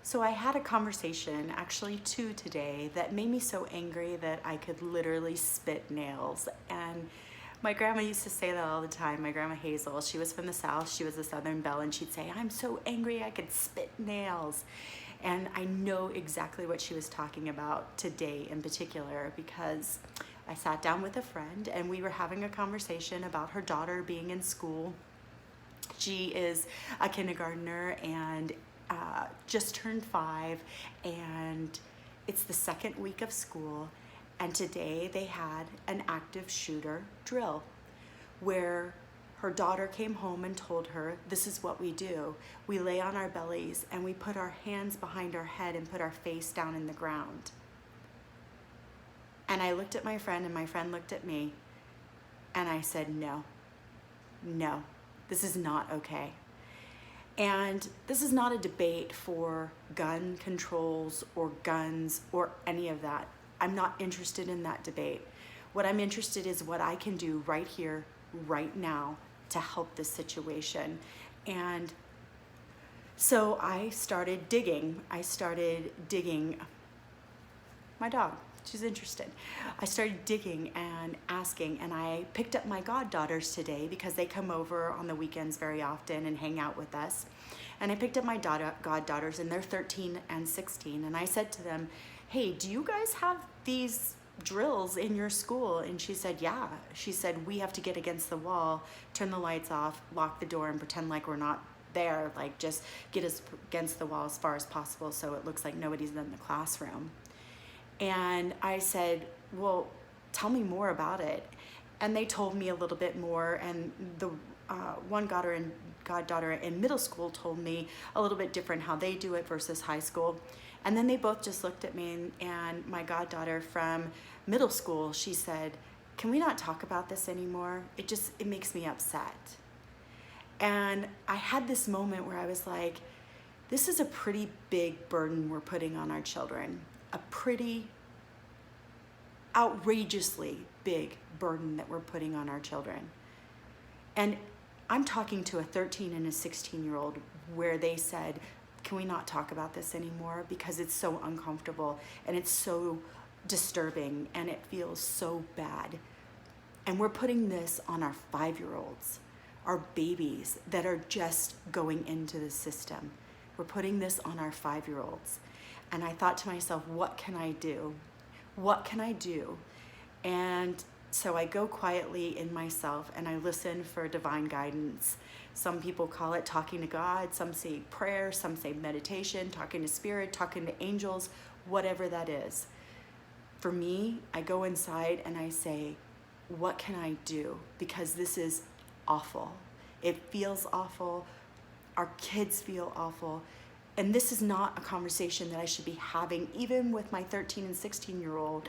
So I had a conversation, actually two today, that made me so angry that I could literally spit nails. And my grandma used to say that all the time. My grandma Hazel, she was from the South, she was a Southern belle, and she'd say, "I'm so angry I could spit nails." And I know exactly what she was talking about today in particular, because I sat down with a friend and we were having a conversation about her daughter being in school. She is a kindergartner and just turned 5, and it's the second week of school, and today they had an active shooter drill where her daughter came home and told her, "This is what we do. We lay on our bellies and we put our hands behind our head and put our face down in the ground." And I looked at my friend and my friend looked at me, and I said, no, this is not okay. And this is not a debate for gun controls or guns or any of that. I'm not interested in that debate. What I'm interested in is what I can do right here, right now, to help this situation. And so I started digging. My dog, she's interested. I started digging and asking, and I picked up my goddaughters today because they come over on the weekends very often and hang out with us. And I picked up my goddaughters, and they're 13 and 16, and I said to them, "Hey, do you guys have these drills in your school?" And she said, "Yeah." She said, "We have to get against the wall, turn the lights off, lock the door, and pretend like we're not there, like just get us against the wall as far as possible so it looks like nobody's in the classroom." And I said, "Well, tell me more about it." And they told me a little bit more, and the one goddaughter in middle school told me a little bit different how they do it versus high school. And then they both just looked at me, and my goddaughter from middle school, she said, "Can we not talk about this anymore? It makes me upset." And I had this moment where I was like, this is a pretty big burden we're putting on our children, a pretty outrageously big burden that we're putting on our children. And I'm talking to a 13 and a 16-year-old where they said, "Can we not talk about this anymore? Because it's so uncomfortable and it's so disturbing and it feels so bad." And we're putting this on our 5-year-olds, our babies that are just going into the system. We're putting this on our 5-year-olds. And I thought to myself, what can I do? What can I do? And so I go quietly in myself and I listen for divine guidance. Some people call it talking to God, some say prayer, some say meditation, talking to spirit, talking to angels, whatever that is. For me, I go inside and I say, what can I do? Because this is awful. It feels awful. Our kids feel awful. And this is not a conversation that I should be having even with my 13 and 16-year-old,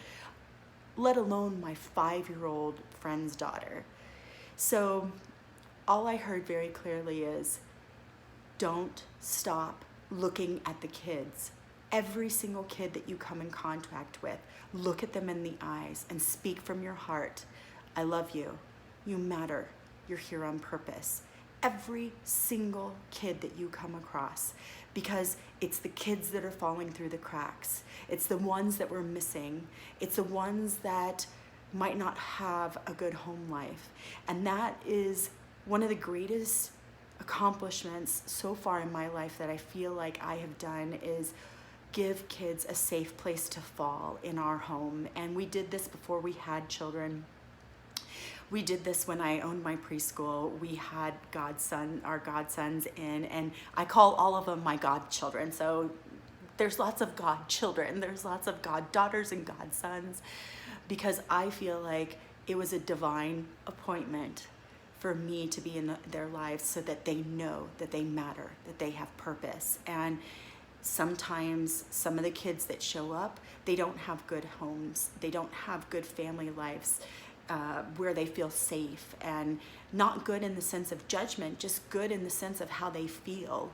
let alone my 5-year-old friend's daughter. So all I heard very clearly is, don't stop looking at the kids. Every single kid that you come in contact with, look at them in the eyes and speak from your heart. "I love you. You matter. You're here on purpose." Every single kid that you come across, because it's the kids that are falling through the cracks. It's the ones that we're missing. It's the ones that might not have a good home life. And that is one of the greatest accomplishments so far in my life that I feel like I have done, is give kids a safe place to fall in our home. And we did this before we had children. We did this when I owned my preschool. We had our godsons in, and I call all of them my godchildren. So there's lots of godchildren, there's lots of goddaughters and godsons, because I feel like it was a divine appointment for me to be in their lives so that they know that they matter, that they have purpose. And sometimes some of the kids that show up, they don't have good homes, they don't have good family lives, where they feel safe, and not good in the sense of judgment, just good in the sense of how they feel.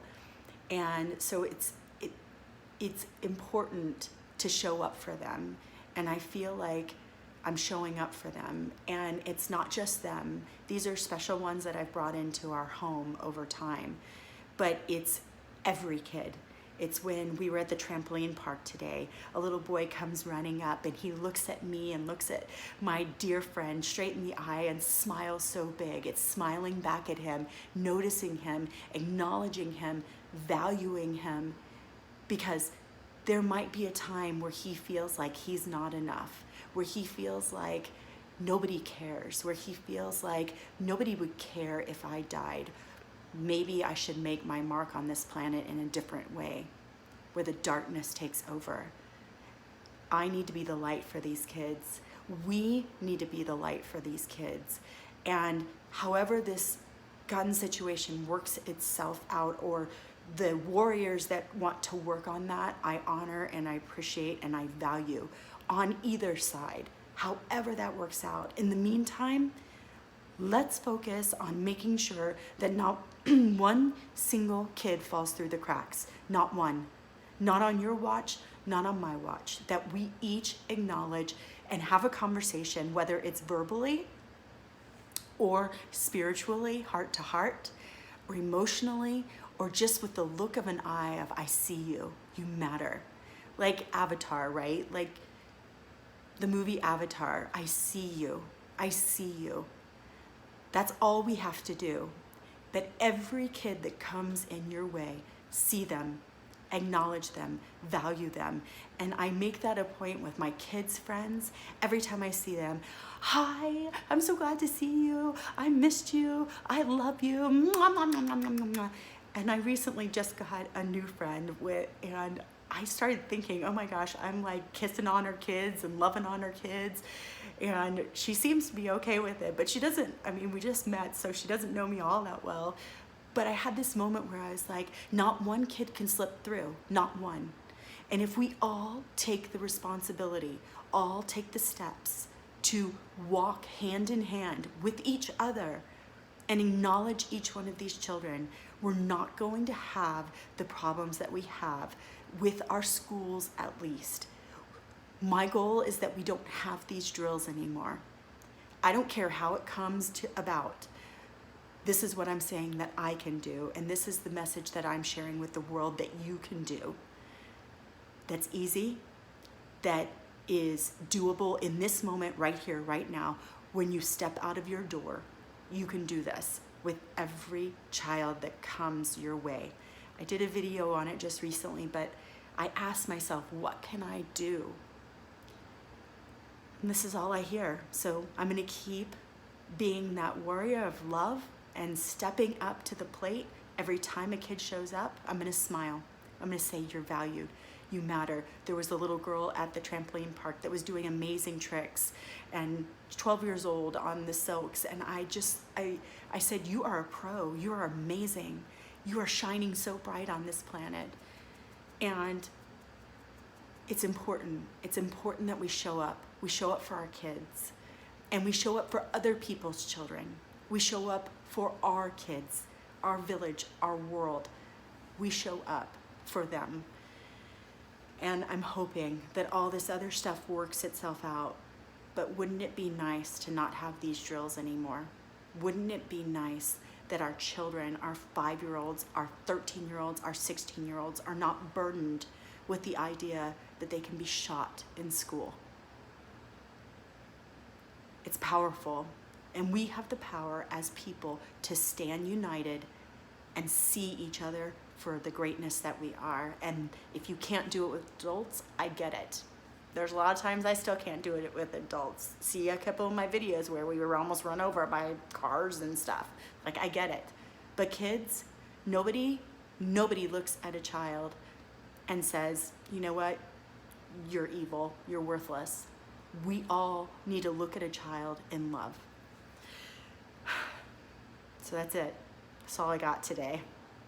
And so it's important to show up for them, and I feel like I'm showing up for them. And it's not just them. These are special ones that I've brought into our home over time, but it's every kid. It's when we were at the trampoline park today. A little boy comes running up and he looks at me and looks at my dear friend straight in the eye and smiles so big. It's smiling back at him, noticing him, acknowledging him, valuing him, because there might be a time where he feels like he's not enough, where he feels like nobody cares, where he feels like nobody would care if I died. Maybe I should make my mark on this planet in a different way, where the darkness takes over. I need to be the light for these kids. We need to be the light for these kids. And however this gun situation works itself out, or the warriors that want to work on that, I honor and I appreciate and I value on either side, however that works out. In the meantime, let's focus on making sure that not one single kid falls through the cracks. Not one. Not on your watch, not on my watch. That we each acknowledge and have a conversation, whether it's verbally or spiritually, heart to heart, or emotionally, or just with the look of an eye of, I see you, you matter. Like Avatar, right? Like the movie Avatar, I see you, I see you. That's all we have to do. That every kid that comes in your way, see them, acknowledge them, value them. And I make that a point with my kids' friends. Every time I see them, hi, I'm so glad to see you. I missed you. I love you. Mwah, mwah, mwah, mwah, mwah, mwah. And I recently just got a new friend and I started thinking, oh my gosh, I'm like kissing on her kids and loving on her kids. And she seems to be okay with it, but she doesn't, I mean, we just met, so she doesn't know me all that well. But I had this moment where I was like, not one kid can slip through, not one. And if we all take the responsibility, all take the steps to walk hand in hand with each other and acknowledge each one of these children, we're not going to have the problems that we have with our schools, at least. My goal is that we don't have these drills anymore. I don't care how it comes about. This is what I'm saying that I can do, and this is the message that I'm sharing with the world that you can do. That's easy, that is doable in this moment right here, right now. When you step out of your door, you can do this with every child that comes your way. I did a video on it just recently, but I asked myself, what can I do? And this is all I hear. So I'm gonna keep being that warrior of love and stepping up to the plate. Every time a kid shows up, I'm gonna smile. I'm gonna say, you're valued, you matter. There was a little girl at the trampoline park that was doing amazing tricks and 12 years old on the silks. And I said, you are a pro, you are amazing. You are shining so bright on this planet. And it's important. It's important that we show up. We show up for our kids, and we show up for other people's children. We show up for our kids, our village, our world. We show up for them. And I'm hoping that all this other stuff works itself out. But wouldn't it be nice to not have these drills anymore? Wouldn't it be nice that our children, our 5-year-olds, our 13-year-olds, our 16-year-olds are not burdened with the idea that they can be shot in school? It's powerful, and we have the power as people to stand united and see each other for the greatness that we are. And if you can't do it with adults, I get it. There's a lot of times I still can't do it with adults. See a couple of my videos where we were almost run over by cars and stuff. Like, I get it. But kids, nobody looks at a child and says, you know what, you're evil, you're worthless. We all need to look at a child in love. So that's it. That's all I got today.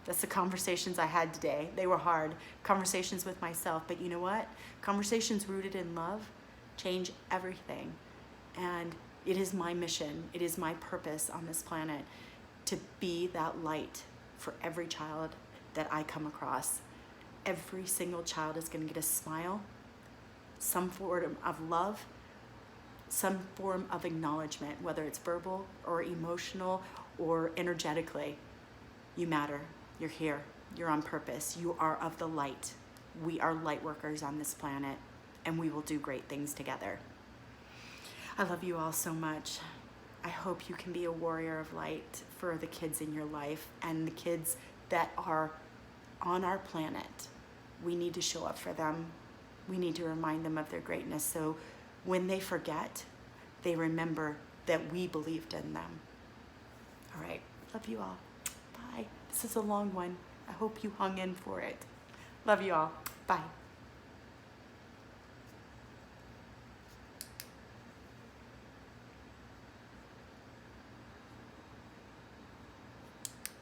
That's the conversations I had today. They were hard. Conversations with myself. But you know what? Conversations rooted in love change everything. And it is my mission. It is my purpose on this planet to be that light for every child that I come across. Every single child is going to get a smile, some form of love, some form of acknowledgement, whether it's verbal or emotional or energetically. You matter. You're here. You're on purpose. You are of the light. We are light workers on this planet, and we will do great things together. I love you all so much. I hope you can be a warrior of light for the kids in your life and the kids that are on our planet. We need to show up for them. We need to remind them of their greatness, so when they forget, they remember that we believed in them. All right, love you all. Bye. This is a long one. I hope you hung in for it. Love you all. Bye.